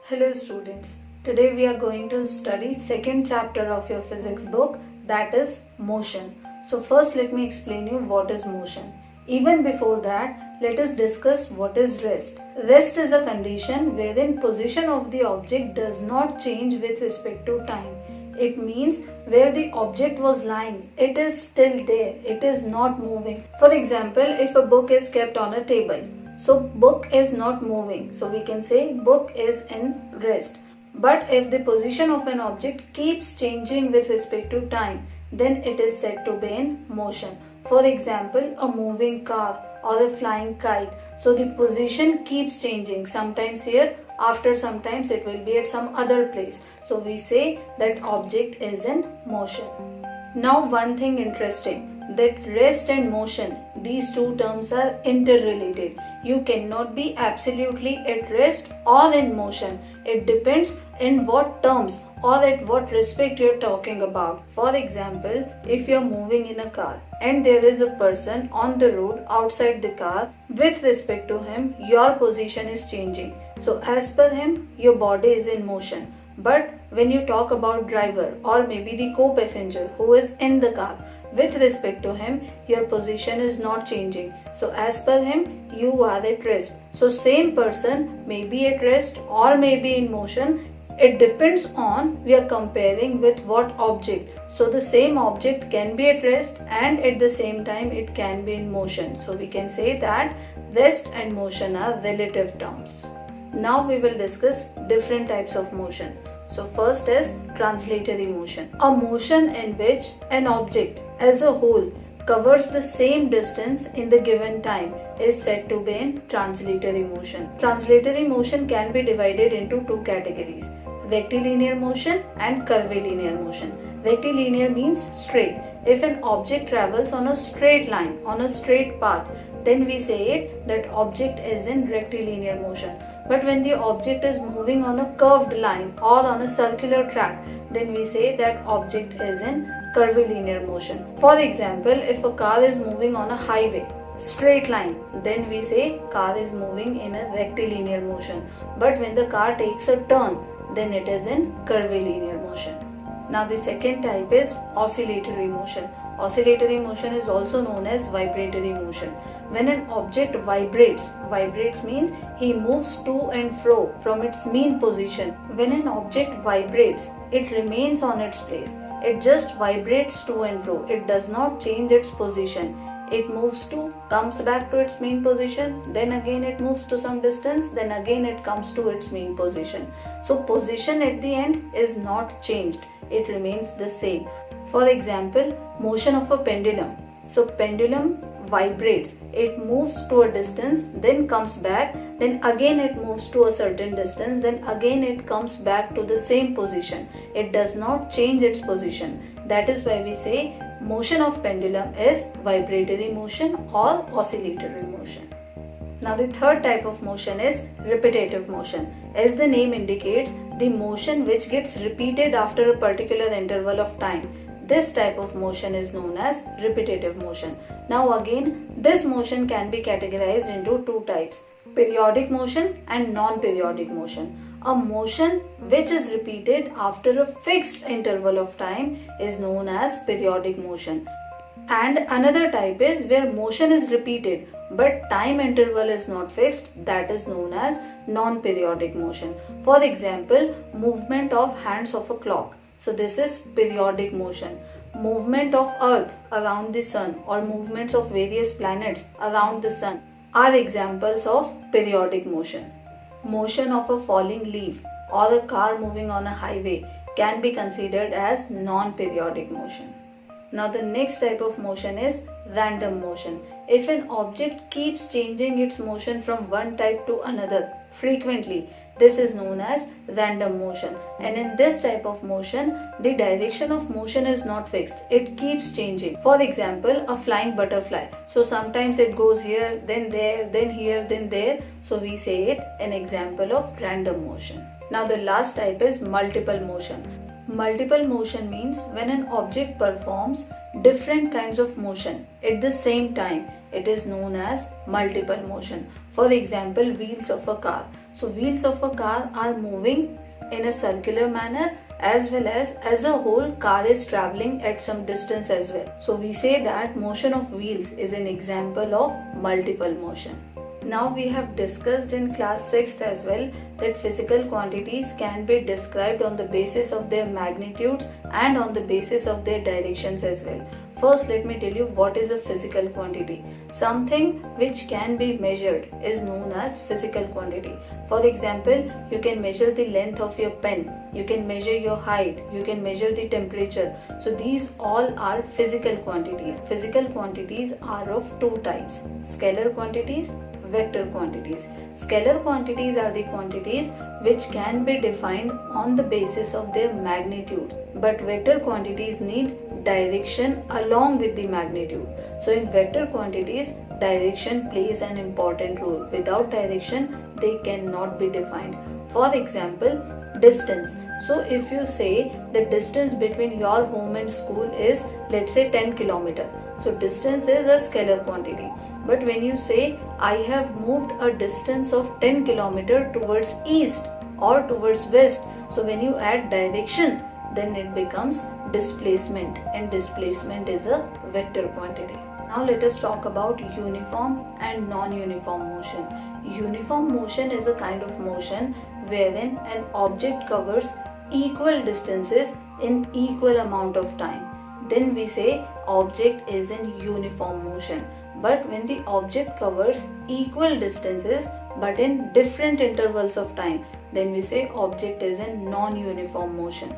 Hello students, today we are going to study second chapter of your physics book, that is motion. So first let me explain you what is motion. Even before that, let us discuss what is rest. Rest is a condition wherein position of the object does not change with respect to time. It means where the object was lying, it is still there, it is not moving. For example, if a book is kept on a table, so book is not moving, so we can say book is in rest. But if the position of an object keeps changing with respect to time, then it is said to be in motion. For example, a moving car or a flying kite. So the position keeps changing, sometimes here, after sometimes it will be at some other place. So we say that object is in motion. Now one thing interesting, that rest and motion, these two terms are interrelated. You cannot be absolutely at rest or in motion. It depends in what terms or at what respect you are talking about. For example, if you are moving in a car and there is a person on the road outside the car, with respect to him, your position is changing. So as per him, your body is in motion. But when you talk about driver or maybe the co-passenger who is in the car, with respect to him, your position is not changing. So as per him, you are at rest. So same person may be at rest or may be in motion. It depends on we are comparing with what object. So the same object can be at rest and at the same time it can be in motion. So we can say that rest and motion are relative terms. Now we will discuss different types of motion. So first is translatory motion. A motion in which an object as a whole covers the same distance in the given time is said to be in translatory motion. Translatory motion can be divided into two categories: rectilinear motion and curvilinear motion. Rectilinear means straight. If an object travels on a straight line, on a straight path, then we say it that object is in rectilinear motion. But when the object is moving on a curved line or on a circular track, then we say that object is in curvilinear motion. For example, if a car is moving on a highway, straight line, then we say car is moving in a rectilinear motion. But when the car takes a turn, then it is in curvilinear motion. Now the second type is oscillatory motion. Oscillatory motion is also known as vibratory motion. When an object vibrates means he moves to and fro from its mean position. When an object vibrates, it remains on its place. It just vibrates to and fro. It does not change its position. It moves to, comes back to its mean position, then again it moves to some distance, then again it comes to its mean position. So position at the end is not changed. It remains the same. For example, motion of a pendulum. So pendulum vibrates. It moves to a distance, then comes back, then again it moves to a certain distance, then again it comes back to the same position. It does not change its position. That is why we say motion of pendulum is vibratory motion or oscillatory motion. Now the third type of motion is repetitive motion. As the name indicates, the motion which gets repeated after a particular interval of time. This type of motion is known as repetitive motion. Now again, this motion can be categorized into two types: periodic motion and non-periodic motion. A motion which is repeated after a fixed interval of time is known as periodic motion. And another type is where motion is repeated but time interval is not fixed, that is known as non-periodic motion. For example, movement of hands of a clock. So this is periodic motion. Movement of earth around the sun or movements of various planets around the sun are examples of periodic motion. Motion of a falling leaf or a car moving on a highway can be considered as non-periodic motion. Now the next type of motion is random motion. If an object keeps changing its motion from one type to another frequently, this is known as random motion. And in this type of motion, the direction of motion is not fixed. It keeps changing. For example, a flying butterfly. So sometimes it goes here, then there, then here, then there. So we say it an example of random motion. Now the last type is multiple motion. Multiple motion means when an object performs different kinds of motion at the same time. It is known as multiple motion. For example, wheels of a car. So wheels of a car are moving in a circular manner, as well as a whole car is traveling at some distance as well. So we say that motion of wheels is an example of multiple motion. Now we have discussed in class 6th as well that physical quantities can be described on the basis of their magnitudes and on the basis of their directions as well. First, let me tell you what is a physical quantity. Something which can be measured is known as physical quantity. For example, you can measure the length of your pen, you can measure your height, you can measure the temperature. So these all are physical quantities. Physical quantities are of two types: scalar quantities, vector quantities. Scalar quantities are the quantities which can be defined on the basis of their magnitude, but vector quantities need direction along with the magnitude. So in vector quantities, direction plays an important role. Without direction, they cannot be defined. For example, distance. So if you say the distance between your home and school is, let's say, 10 kilometer. So distance is a scalar quantity. But when you say I have moved a distance of 10 kilometer towards east or towards west, so when you add direction, then it becomes displacement, and displacement is a vector quantity. Now let us talk about uniform and non-uniform motion. Uniform motion is a kind of motion wherein an object covers equal distances in equal amount of time. Then we say object is in uniform motion. But when the object covers equal distances but in different intervals of time, then we say object is in non-uniform motion.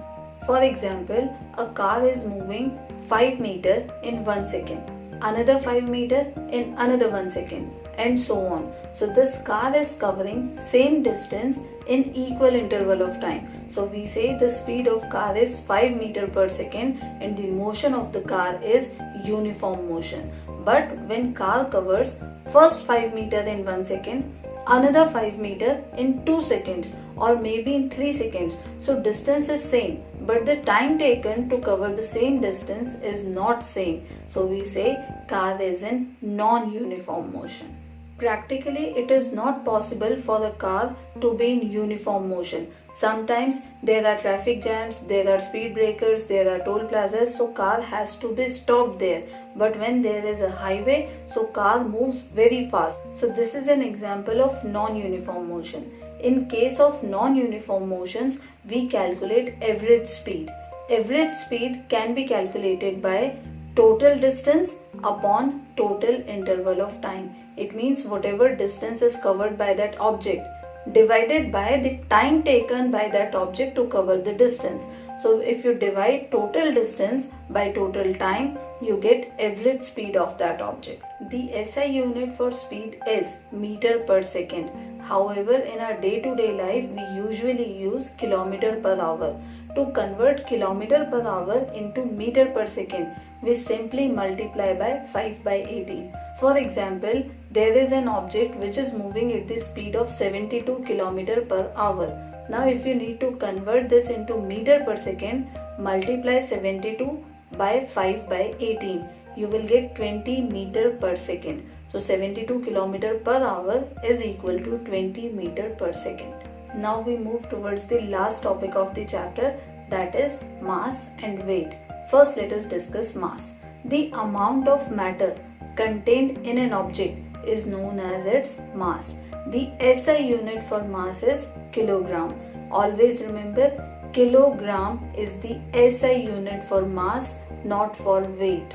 For example, a car is moving 5 meter in 1 second, another 5 meter in another 1 second, and so on. So this car is covering same distance in equal interval of time. So we say the speed of car is 5 meter per second and the motion of the car is uniform motion. But when car covers first 5 meter in 1 second, another 5 meter in 2 seconds, or maybe in 3 seconds, so distance is same, but the time taken to cover the same distance is not same. So we say car is in non-uniform motion. Practically, it is not possible for the car to be in uniform motion. Sometimes there are traffic jams, there are speed breakers, there are toll plazas, so car has to be stopped there. But when there is a highway, so car moves very fast. So this is an example of non-uniform motion. In case of non-uniform motions, we calculate average speed. Average speed can be calculated by total distance upon total interval of time. It means whatever distance is covered by that object divided by the time taken by that object to cover the distance. So if you divide total distance by total time, you get average speed of that object. The SI unit for speed is meter per second. However, in our day-to-day life, we usually use kilometer per hour. To convert kilometer per hour into meter per second, we simply multiply by 5 by 18. For example, there is an object which is moving at the speed of 72 km per hour. Now if you need to convert this into meter per second, multiply 72 by 5 by 18. You will get 20 meter per second. So 72 km per hour is equal to 20 meter per second. Now we move towards the last topic of the chapter, that is mass and weight. First let us discuss mass. The amount of matter contained in an object is known as its mass. The SI unit for mass is kilogram. Always remember, kilogram is the SI unit for mass, not for weight.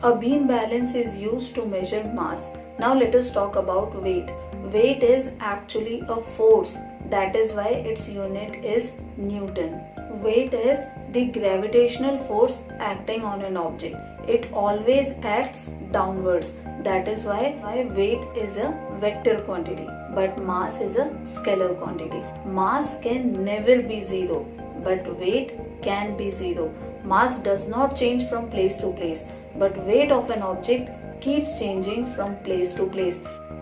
A beam balance is used to measure mass. Now let us talk about weight. Weight is actually a force. That is why its unit is Newton. Weight is the gravitational force acting on an object. It always acts downwards. That is why weight is a vector quantity, but mass is a scalar quantity. Mass can never be zero, but weight can be zero. Mass does not change from place to place, but weight of an object keeps changing from place to place.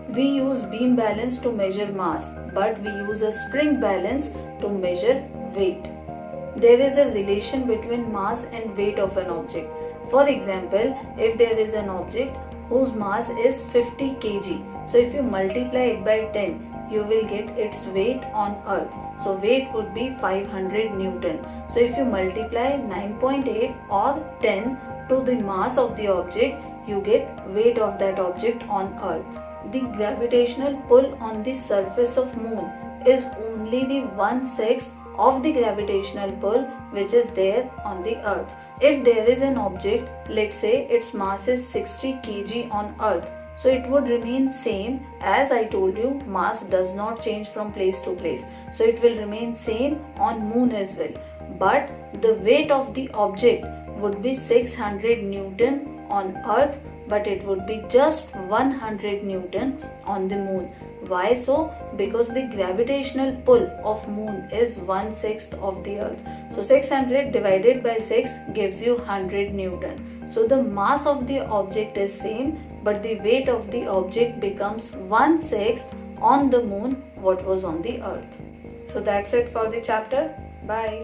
We use beam balance to measure mass, but we use a spring balance to measure weight. There is a relation between mass and weight of an object. For example, if there is an object whose mass is 50 kg. So if you multiply it by 10, you will get its weight on earth. So weight would be 500 Newton. So if you multiply 9.8 or 10 to the mass of the object, you get weight of that object on earth. The gravitational pull on the surface of moon is only the 1/6 of the gravitational pull which is there on the earth. If there is an object, let's say its mass is 60 kg on earth, so it would remain same. As I told you, mass does not change from place to place, so it will remain same on moon as well. But the weight of the object would be 600 Newton on earth, but it would be just 100 Newton on the moon. Why so? Because the gravitational pull of moon is 1/6 of the earth. So 600 divided by 6 gives you 100 Newton. So the mass of the object is same, but the weight of the object becomes 1/6 on the moon what was on the earth. So that's it for the chapter. Bye.